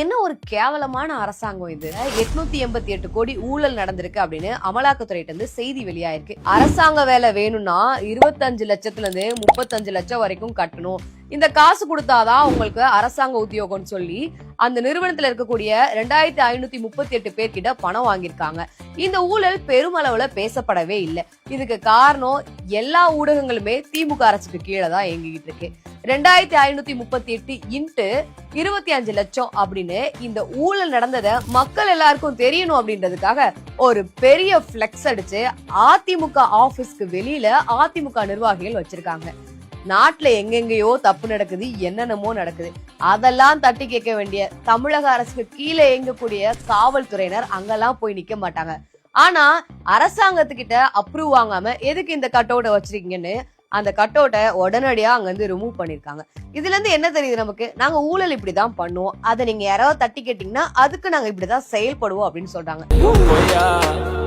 என்ன ஒரு கேவலமான அரசாங்கம் இது. 888 கோடி ஊழல் நடந்திருக்கு அப்படின்னு அமலாக்கத்துறையிட்ட இருந்து செய்தி வெளியாயிருக்கு. அரசாங்க வேலை வேணும்னா 25 லட்சத்துல இருந்து 35 லட்சம் வரைக்கும் கட்டணும். இந்த காசு கொடுத்தாதான் உங்களுக்கு அரசாங்க உத்தியோகம்னு சொல்லி அந்த நிறுவனத்துல இருக்கக்கூடிய 2538 பேர்கிட்ட பணம் வாங்கியிருக்காங்க. இந்த ஊழல் பெருமளவுல பேசப்படவே இல்லை. இதுக்கு காரணம் எல்லா ஊடகங்களுமே திமுக அரசுக்கு கீழே தான் இயங்கிட்டு இருக்கு. 2538 இன்ட்டு 25 லட்சம் அப்படின்னு இந்த ஊழல் நடந்ததை மக்கள் எல்லாருக்கும் தெரியணும் அப்படின்றதுக்காக ஒரு பெரிய பிளெக்ஸ் அடிச்சு அதிமுக ஆபீஸ்க்கு வெளியில அதிமுக நிர்வாகிகள் வச்சிருக்காங்க. நாட்டுல எங்கெங்கயோ தப்பு நடக்குது, என்னென்னமோ நடக்குது. அதெல்லாம் தட்டி கேட்க வேண்டிய தமிழக அரசுக்கு கீழே இயங்கக்கூடிய காவல்துறையினர் அங்கெல்லாம் போய் நிக்க மாட்டாங்க. ஆனா அரசாங்கத்துக்கிட்ட அப்ரூவ் வாங்காம எதுக்கு இந்த கட் அவுட்டை வச்சிருக்கீங்கன்னு அந்த கட் அவுட்டை உடனடியா அங்க இருந்து ரிமூவ் பண்ணிருக்காங்க. இதுல இருந்து என்ன தெரியுது நமக்கு? நாங்க ஊழல் இப்படிதான் பண்ணுவோம், அதை நீங்க யாராவது தட்டி கேட்டீங்கன்னா அதுக்கு நாங்க இப்படிதான் செயல்படுவோம் அப்படின்னு சொல்றாங்க.